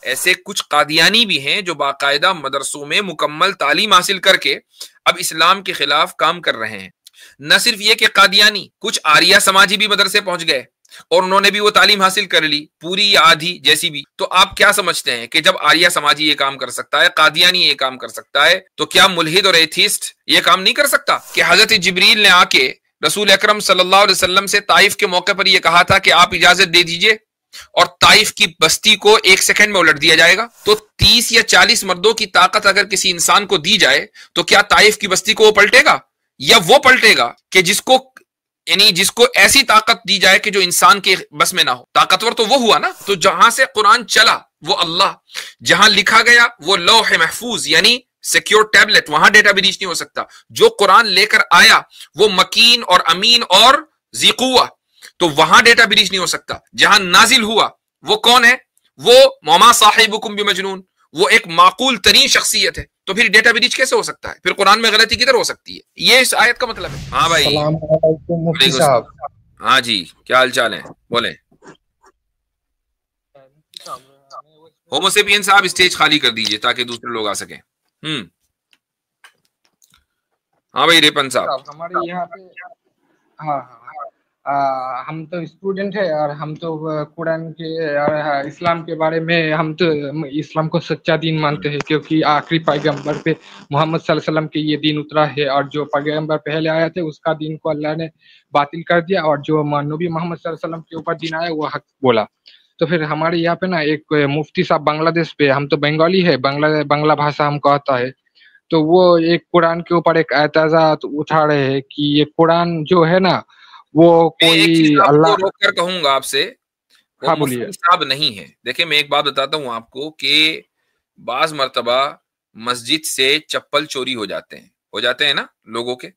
ایسے کچھ قادیانی بھی ہیں جو باقاعدہ مدرسوں میں مکمل تعلیم حاصل کر کے اب اسلام کے خلاف کام کر رہے ہیں۔ نہ صرف یہ کہ قادیانی، کچھ آریہ سماجی بھی مدرسے پہنچ گئے اور انہوں نے بھی وہ تعلیم حاصل کر لی، پوری یا آدھی جیسی بھی۔ تو آپ کیا سمجھتے ہیں کہ جب آریہ سماجی یہ کام کر سکتا ہے، قادیانی یہ کام کر سکتا ہے، تو کیا ملحد اور ایتھیسٹ یہ کام نہیں کر سکتا؟ کہ حضرت جبریل نے آ کے رسول اکرم صلی اللہ علیہ وسلم سے طائف کے موقع پر یہ کہا تھا کہ آپ اجازت دے دیجئے اور طائف کی بستی کو 1 سیکنڈ میں الٹ دیا جائے گا۔ تو 30 یا 40 مردوں کی طاقت اگر کسی انسان کو دی جائے تو کیا طائف کی بستی کو وہ پلٹے گا؟ یا وہ پلٹے گا کہ جس کو ایسی طاقت دی جائے کہ جو انسان کے بس میں نہ ہو؟ طاقتور تو وہ ہوا نا۔ تو جہاں سے قرآن چلا وہ اللہ، جہاں لکھا گیا وہ لوح محفوظ یعنی سیکیور ٹیبلٹ، وہاں ڈیٹا بریچ نہیں ہو سکتا۔ جو قرآن لے کر آیا وہ مکین اور امین اور ذی قوہ، تو وہاں ڈیٹا بریچ نہیں ہو سکتا۔ جہاں نازل ہوا وہ کون ہے؟ وہ وما صاحبکم بمجنون، وہ ایک معقول ترین شخصیت ہے، تو پھر ڈیٹا بریچ کیسے ہو سکتا ہے؟ پھر قرآن میں غلطی کدھر ہو سکتی ہے؟ یہ اس آیت کا مطلب ہے۔ ہاں بھائی، السلام علیکم مفتی صاحب۔ ہاں جی، کیا حال چال ہے؟ بولیں۔ ہوموسیپین صاحب اسٹیج خالی کر دیجئے تاکہ دوسرے لوگ آ سکیں۔ ہاں بھائی ریپن صاحب، ہمارے یہاں پہ ہاں ہم تو اسٹوڈنٹ ہے اور ہم تو قرآن کے اور اسلام کے بارے میں ہم تو اسلام کو سچا دین مانتے ہیں، کیونکہ آخری پیغمبر پہ محمد صلی اللہ علیہ وسلم کے یہ دین اترا ہے، اور جو پیغمبر پہلے آیا تھے اس کا دین کو اللہ نے باطل کر دیا، اور جو نبی محمد صلی اللہ علیہ وسلم کے اوپر دین آیا وہ حق بولا۔ تو پھر ہمارے یہاں پہ نا ایک مفتی صاحب بنگلہ دیش پہ، ہم تو بنگالی ہے، بنگلہ بھاشا ہم کو آتا ہے، تو وہ ایک قرآن کے اوپر ایک اعتراضات اٹھا رہے ہیں کہ یہ قرآن جو ہے نا وہ کوئی اللہ۔ روک کر کہوں گا آپ سے، وہ مفتی صاحب نہیں ہے۔ دیکھیں میں ایک بات بتاتا ہوں آپ کو کہ بعض مرتبہ مسجد سے چپل چوری ہو جاتے ہیں نا لوگوں کے،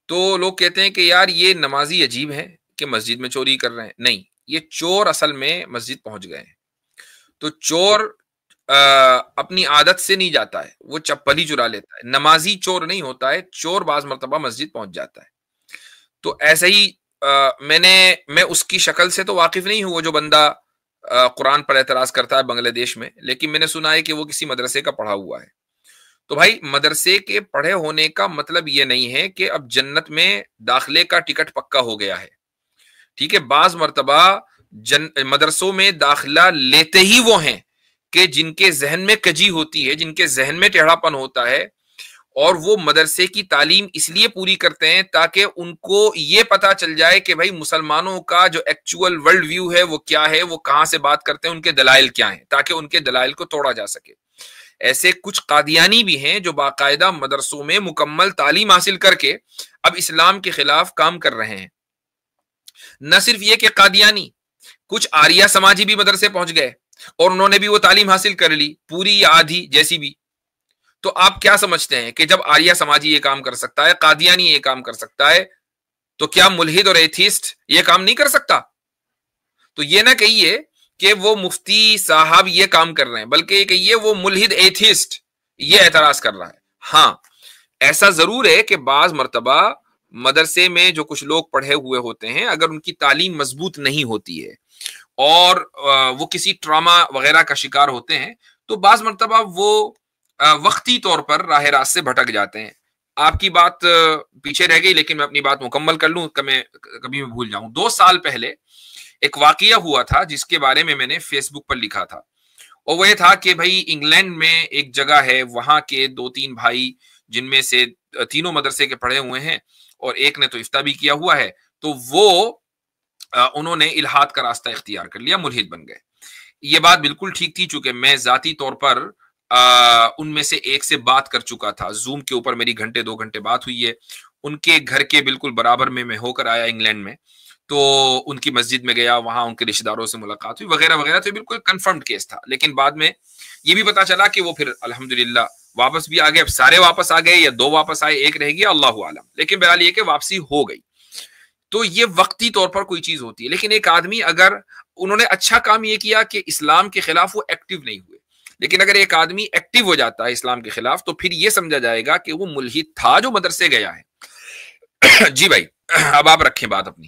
تو لوگ کہتے ہیں کہ یار یہ نمازی عجیب ہے کہ مسجد میں چوری کر رہے ہیں۔ نہیں، یہ چور اصل میں مسجد پہنچ گئے ہیں۔ تو چور اپنی عادت سے نہیں جاتا ہے، وہ چپل ہی چرا لیتا ہے۔ نمازی چور نہیں ہوتا ہے، چور بعض مرتبہ مسجد پہنچ جاتا ہے۔ تو ایسے ہی میں اس کی شکل سے تو واقف نہیں ہوں، وہ جو بندہ قرآن پر اعتراض کرتا ہے بنگلہ دیش میں، لیکن میں نے سنا ہے کہ وہ کسی مدرسے کا پڑھا ہوا ہے۔ تو بھائی مدرسے کے پڑھے ہونے کا مطلب یہ نہیں ہے کہ اب جنت میں داخلے کا ٹکٹ پکا ہو گیا ہے، ٹھیک ہے؟ بعض مرتبہ مدرسوں میں داخلہ لیتے ہی وہ ہیں کہ جن کے ذہن میں کجی ہوتی ہے، جن کے ذہن میں ٹیڑھا پن ہوتا ہے، اور وہ مدرسے کی تعلیم اس لیے پوری کرتے ہیں تاکہ ان کو یہ پتا چل جائے کہ بھائی مسلمانوں کا جو ایکچول ورلڈ ویو ہے وہ کیا ہے، وہ کہاں سے بات کرتے ہیں، ان کے دلائل کیا ہیں، تاکہ ان کے دلائل کو توڑا جا سکے۔ ایسے کچھ قادیانی بھی ہیں جو باقاعدہ مدرسوں میں مکمل تعلیم حاصل کر کے اب اسلام کے خلاف کام کر رہے ہیں۔ نہ صرف یہ کہ قادیانی، کچھ آریہ سماجی بھی مدرسے پہنچ گئے اور انہوں نے بھی وہ تعلیم حاصل کر لی، پوری یا آدھی جیسی بھی۔ تو آپ کیا سمجھتے ہیں کہ جب آریہ سماجی یہ کام کر سکتا ہے، قادیانی یہ کام کر سکتا ہے، تو کیا ملحد اور ایتھیسٹ یہ کام نہیں کر سکتا؟ تو یہ نہ کہیے کہ وہ مفتی صاحب یہ کام کر رہے ہیں، بلکہ یہ کہیے وہ ملحد ایتھیسٹ یہ اعتراض کر رہا ہے۔ ہاں ایسا ضرور ہے کہ بعض مرتبہ مدرسے میں جو کچھ لوگ پڑھے ہوئے ہوتے ہیں، اگر ان کی تعلیم مضبوط نہیں ہوتی ہے اور وہ کسی ٹراما وغیرہ کا شکار ہوتے ہیں، تو بعض مرتبہ وہ وقتی طور پر راہ راست سے بھٹک جاتے ہیں۔ آپ کی بات پیچھے رہ گئی، لیکن میں اپنی بات مکمل کر لوں، کبھی میں بھول جاؤں۔ 2 سال پہلے ایک واقعہ ہوا تھا جس کے بارے میں نے فیس بک پر لکھا تھا، اور وہ یہ تھا کہ بھائی انگلینڈ میں ایک جگہ ہے، وہاں کے 2-3 بھائی جن میں سے تینوں مدرسے کے پڑھے ہوئے ہیں اور ایک نے تو افتاء بھی کیا ہوا ہے، تو وہ انہوں نے الحاد کا راستہ اختیار کر لیا، ملحد بن گئے۔ یہ بات بالکل ٹھیک تھی، چونکہ میں ذاتی طور پر ان میں سے ایک سے بات کر چکا تھا، زوم کے اوپر میری 2 گھنٹے بات ہوئی ہے، ان کے گھر کے بالکل برابر میں ہو کر آیا انگلینڈ میں، تو ان کی مسجد میں گیا، وہاں ان کے رشتہ داروں سے ملاقات ہوئی وغیرہ وغیرہ، تو بالکل کنفرمڈ کیس تھا۔ لیکن بعد میں یہ بھی پتا چلا کہ وہ پھر الحمدللہ واپس بھی آ گئے، اب سارے واپس آ گئے یا 2 واپس آئے، ایک رہ گیا، اللہ عالم، لیکن بہرحال یہ کہ واپسی ہو گئی۔ تو یہ وقتی طور پر کوئی چیز ہوتی ہے، لیکن ایک آدمی اگر انہوں نے اچھا کام یہ کیا کہ اسلام کے خلاف وہ ایکٹیو نہیں ہوئے، لیکن اگر ایک آدمی ایکٹیو ہو جاتا ہے اسلام کے خلاف تو پھر یہ سمجھا جائے گا کہ وہ ملحد تھا جو مدرسے گیا ہے۔ جی بھائی اب آپ رکھیں بات اپنی۔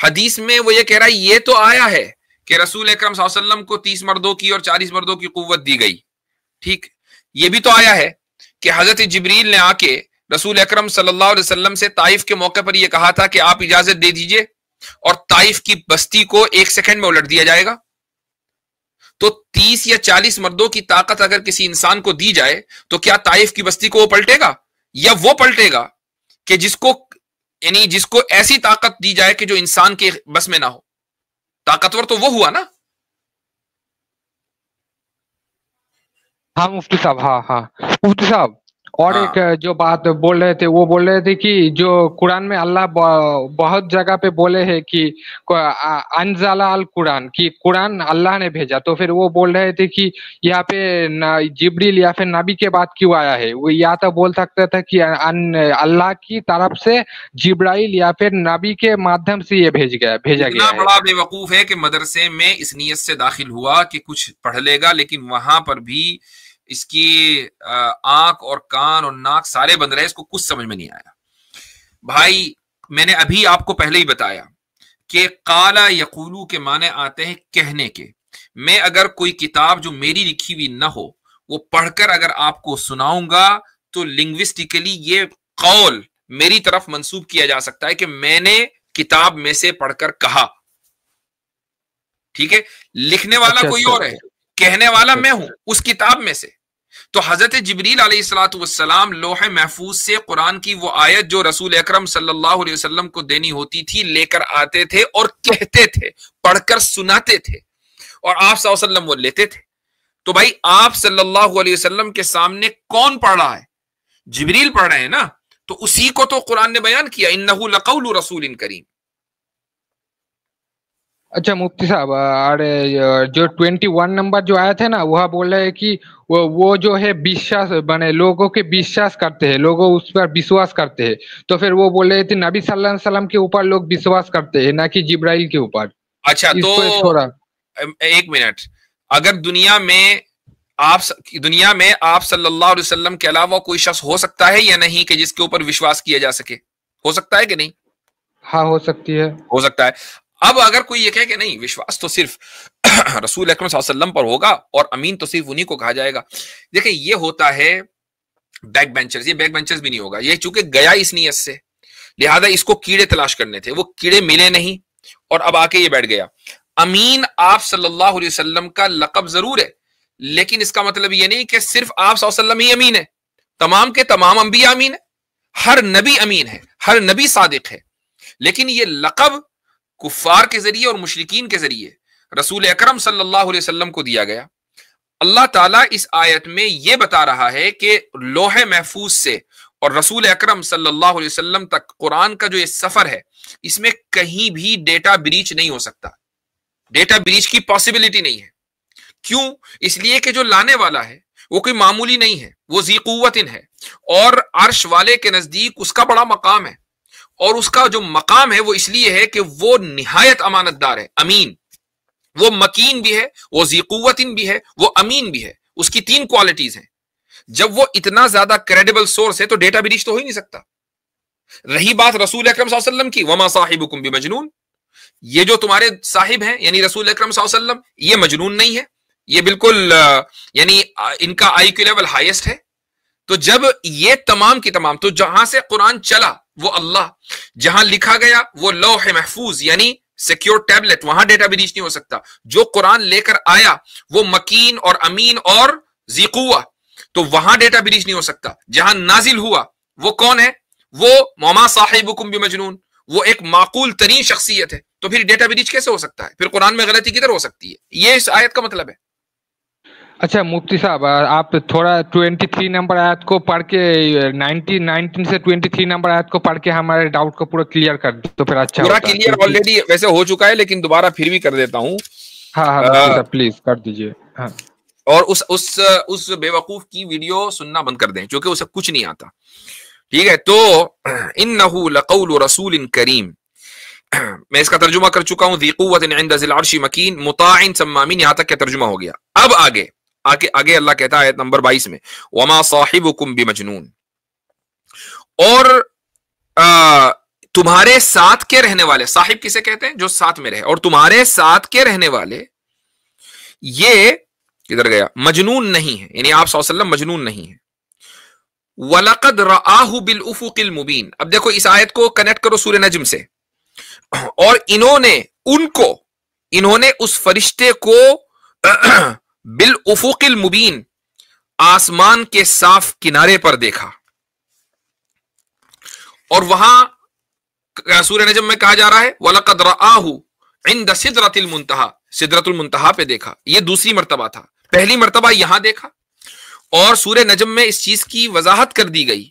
حدیث میں وہ یہ کہہ رہا ہے یہ تو آیا ہے کہ رسول اکرم صلی اللہ علیہ وسلم کو 30 مردوں کی اور 40 مردوں کی قوت دی گئی، ٹھیک، یہ بھی تو آیا ہے کہ حضرت جبریل نے آ کے رسول اکرم صلی اللہ علیہ وسلم سے طائف کے موقع پر یہ کہا تھا کہ آپ اجازت دے دیجئے اور طائف کی بستی کو 1 سیکنڈ میں الٹ دیا جائے گا. تو 30 یا 40 مردوں کی طاقت اگر کسی انسان کو دی جائے تو کیا طائف کی بستی کو وہ پلٹے گا، یا وہ پلٹے گا کہ جس کو ایسی طاقت دی جائے کہ جو انسان کے بس میں نہ ہو؟ طاقتور تو وہ ہوا نا. ہاں مفتی صاحب، ہاں مفتی صاحب، اور ایک جو بات بول رہے تھے وہ بول رہے تھے کہ جو قرآن میں اللہ بہت جگہ پہ بولے ہیں کہ انزل القرآن، کہ قرآن اللہ نے بھیجا، تو پھر وہ بول رہے تھے کہ یہاں پہ جبریل یا پھر نبی کے بعد کیوں آیا ہے؟ وہ یا تو بول سکتا تھا کہ اللہ کی طرف سے جبرائیل یا پھر نبی کے مادھیم سے یہ بھیجا گیا ہے. اتنا بڑا بے وقوف ہے کہ مدرسے میں اس نیت سے داخل ہوا کہ کچھ پڑھ لے گا، لیکن وہاں پر بھی اس کی آنکھ اور کان اور ناک سارے بند رہے، اس کو کچھ سمجھ میں نہیں آیا. بھائی میں نے ابھی آپ کو پہلے ہی بتایا کہ قالا یقولو کے معنی آتے ہیں کہنے کے. میں اگر کوئی کتاب جو میری لکھی ہوئی نہ ہو وہ پڑھ کر اگر آپ کو سناؤں گا تو لنگوسٹیکلی یہ قول میری طرف منسوب کیا جا سکتا ہے کہ میں نے کتاب میں سے پڑھ کر کہا، ٹھیک ہے. لکھنے والا کوئی اور ہے، کہنے والا میں ہوں اس کتاب میں سے. تو حضرت جبریل علیہ الصلوۃ والسلام لوح محفوظ سے قرآن کی وہ آیت جو رسول اکرم صلی اللہ علیہ وسلم کو دینی ہوتی تھی لے کر آتے تھے اور کہتے تھے، پڑھ کر سناتے تھے، اور آپ صلی اللہ علیہ وسلم وہ لیتے تھے. تو بھائی آپ صلی اللہ علیہ وسلم کے سامنے کون پڑھ رہا ہے؟ جبریل پڑھ رہے ہیں نا، تو اسی کو تو قرآن نے بیان کیا، انہ لقول رسول کریم. اچھا مفتی صاحب، جو 21 نمبر جو آیا تھا نا، وہ بول رہے ہیں کہ وہ جو ہے وشواس بنے، لوگوں کے وشواس کرتے ہیں، لوگوں اس پر وشواس کرتے ہیں. تو پھر وہ بول رہے تھے نبی صلی اللہ علیہ وسلم کے اوپر لوگ وشواس کرتے ہیں، نہ کہ جبرائیل کے اوپر. اچھا تو ایک منٹ، اگر دنیا میں آپ صلی اللہ علیہ وسلم کے علاوہ کوئی شخص ہو سکتا ہے یا نہیں کہ جس کے اوپر وشواس کیا جا سکے؟ ہو سکتا ہے کہ نہیں؟ ہاں ہو سکتی ہے، ہو سکتا ہے. اب اگر کوئی یہ کہے کہ نہیں وشواس تو صرف رسول اکرم صلی اللہ علیہ وسلم پر ہوگا اور امین تو صرف انہی کو کہا جائے گا، دیکھیں یہ ہوتا ہے بیک بینچرز. یہ بیک بینچرز بھی نہیں ہوگا، یہ چونکہ گیا اس نیت سے، لہذا اس کو کیڑے تلاش کرنے تھے، وہ کیڑے ملے نہیں اور اب آ کے یہ بیٹھ گیا. امین آپ صلی اللہ علیہ وسلم کا لقب ضرور ہے، لیکن اس کا مطلب یہ نہیں کہ صرف آپ صلی اللہ علیہ وسلم ہی امین ہے. تمام کے تمام انبیاء امین ہے، ہر نبی امین ہے، ہر نبی صادق ہے. لیکن یہ لقب کفار کے ذریعے اور مشرکین کے ذریعے رسول اکرم صلی اللہ علیہ وسلم کو دیا گیا. اللہ تعالیٰ اس آیت میں یہ بتا رہا ہے کہ لوح محفوظ سے اور رسول اکرم صلی اللہ علیہ وسلم تک قرآن کا جو یہ سفر ہے، اس میں کہیں بھی ڈیٹا بریچ نہیں ہو سکتا، ڈیٹا بریچ کی پاسبلٹی نہیں ہے. کیوں؟ اس لیے کہ جو لانے والا ہے وہ کوئی معمولی نہیں ہے، وہ ذی قوت ہے، اور عرش والے کے نزدیک اس کا بڑا مقام ہے. اور اس کا جو مقام ہے وہ اس لیے ہے کہ وہ نہایت امانت دار ہے، امین. وہ مکین بھی ہے، وہ ذی قوت بھی ہے، وہ امین بھی ہے. اس کی 3 کوالٹیز ہیں. جب وہ اتنا زیادہ کریڈیبل سورس ہے تو ڈیٹا بریچ تو ہو ہی نہیں سکتا. رہی بات رسول اکرم صلی اللہ علیہ وسلم کی، وما صاحبکم بمجنون، یہ جو تمہارے صاحب ہیں یعنی رسول اکرم صلی اللہ علیہ وسلم، یہ مجنون نہیں ہے، یہ بالکل یعنی ان کا آئی کیو لیول ہائیسٹ ہے. تو جب یہ تمام کی تمام، تو جہاں سے قرآن چلا وہ اللہ، جہاں لکھا گیا وہ لوح محفوظ یعنی سیکیور ٹیبلٹ، وہاں ڈیٹا بریچ نہیں ہو سکتا. جو قرآن لے کر آیا وہ مکین اور امین اور ذی قوہ، تو وہاں ڈیٹا بریچ نہیں ہو سکتا. جہاں نازل ہوا وہ کون ہے؟ وہ وما صاحبکم بمجنون، وہ ایک معقول ترین شخصیت ہے. تو پھر ڈیٹا بریچ کیسے ہو سکتا ہے؟ پھر قرآن میں غلطی کدھر ہو سکتی ہے؟ یہ اس آیت کا مطلب ہے. اچھا مفتی صاحب، آپ تھوڑا 23 نمبر آیت کو پڑھ کے 19 سے 23 نمبر آیت کو پڑھ کے ہمارے ڈاؤٹ کو پورا کلیئر کر دیں تو پھر اچھا پورا کلیئر آلریڈی ویسے ہو چکا ہے، لیکن دوبارہ پھر بھی کر دیتا ہوں. ہاں مفتی صاحب پلیز کر دیجئے. ہاں، اور اس بے وقوف کی ویڈیو سننا بند کر دیں کیونکہ اسے کچھ نہیں آتا. ٹھیک ہے، تو انہ لقول رسول کریم، میں اس کا ترجمہ کر چکا ہوں، ذی قوت عند ذی العرش مکین مطاع ثم امین، یہاں تک کا ترجمہ ہو گیا. اب آگے اللہ کہتا ہے آیت نمبر 22 میں، وما صاحبکم بمجنون. اور تمہارے ساتھ کے رہنے والے، صاحب کسے کہتے ہیں؟ جو ساتھ میں رہے، اور تمہارے ساتھ کے رہنے والے یہ کدھر گیا؟ مجنون نہیں ہے، یعنی آپ صلی اللہ علیہ وسلم مجنون نہیں ہے. وَلَقَدْ رَآهُ بِالْأُفُقِ الْمُبِينِ. اب دیکھو اس آیت کو کنیکٹ کرو سورہ نجم سے. اور انہوں نے اس فرشتے کو بالافق المبین، آسمان کے صاف کنارے پر دیکھا. اور وہاں سورہ نجم میں کہا جا رہا ہے وَلَقَدْ رَآهُ عِنْدَ سِدْرَةِ الْمُنْتَهَى، سدرۃ المنتہا پہ دیکھا. یہ دوسری مرتبہ تھا، پہلی مرتبہ یہاں دیکھا. اور سورہ نجم میں اس چیز کی وضاحت کر دی گئی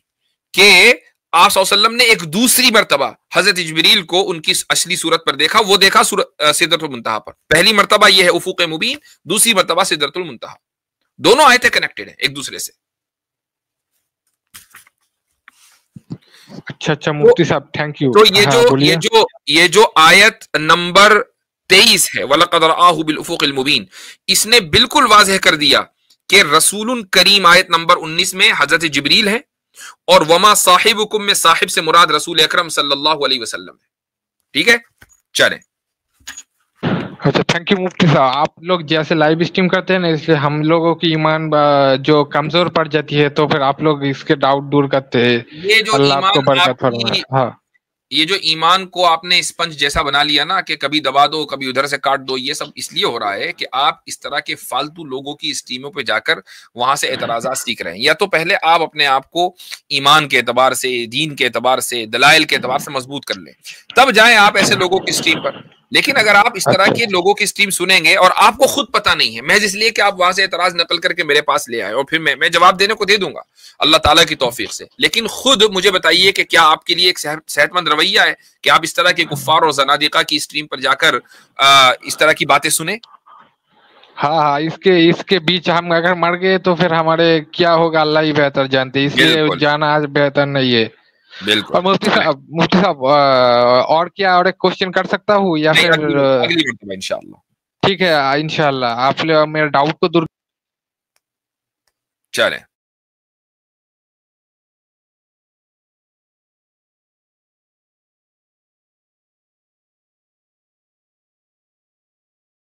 کہ آپ صلی اللہ علیہ وسلم نے ایک دوسری مرتبہ حضرت جبریل کو ان کی اصلی صورت پر دیکھا. وہ دیکھا سدرۃ المنتہا پر. پہلی مرتبہ یہ ہے افق مبین، دوسری مرتبہ سدرۃ المنتہا. دونوں آیتیں کنیکٹڈ ہیں ایک دوسرے سے. اچھا مفتی صاحب تھینک یو. تو یہ جو آیت نمبر 23 ہے وَلَقَدْ رَآهُ بِالْأُفُقِ الْمُبِينِ، اس نے بالکل واضح کر دیا کہ رسول کریم آیت نمبر 19 میں حضرت جبریل ہے، اور وما صاحبکم میں صاحب سے مراد رسول اکرم صلی اللہ علیہ وسلم ہے. ٹھیک ہے، چلیں. اچھا تھینک یو مفتی صاحب. آپ لوگ جیسے لائیو اسٹریم کرتے ہیں نا، اس لیے ہم لوگوں کی ایمان جو کمزور پڑ جاتی ہے تو پھر آپ لوگ اس کے ڈاؤٹ دور کرتے ہیں. اللہ آپ کو برکت فرمائے. ہاں، یہ جو ایمان کو آپ نے اسپنج جیسا بنا لیا نا کہ کبھی دبا دو کبھی ادھر سے کاٹ دو، یہ سب اس لیے ہو رہا ہے کہ آپ اس طرح کے فالتو لوگوں کی اسٹریموں پہ جا کر وہاں سے اعتراضات سیکھ رہے ہیں. یا تو پہلے آپ اپنے آپ کو ایمان کے اعتبار سے، دین کے اعتبار سے، دلائل کے اعتبار سے مضبوط کر لیں، تب جائیں آپ ایسے لوگوں کی اسٹریم پر. لیکن اگر آپ اس طرح کے لوگوں کی اسٹریم سنیں گے اور آپ کو خود پتہ نہیں ہے، محض اس لیے کہ آپ وہاں سے اعتراض نقل کر کے میرے پاس لے آئے، اور پھر میں جواب دینے کو دے دوں گا اللہ تعالیٰ کی توفیق سے، لیکن خود مجھے بتائیے کہ کیا آپ کے لیے ایک صحت مند رویہ ہے کہ آپ اس طرح کے کفار اور زنادقہ کی اسٹریم پر جا کر اس طرح کی باتیں سنیں؟ ہاں اس کے بیچ ہم اگر مر گئے تو پھر ہمارے کیا ہوگا اللہ ہی بہتر جانتے، اس لیے جانا آج بہتر نہیں ہے. بالکل. اور مفتی صاحب اور کیا اور ایک کوشچن کر سکتا ہوں یا پھر اگلی مرتبہ انشاءاللہ؟ ٹھیک ہے انشاءاللہ. آپ میرے ڈاؤٹ کو دور چلیں.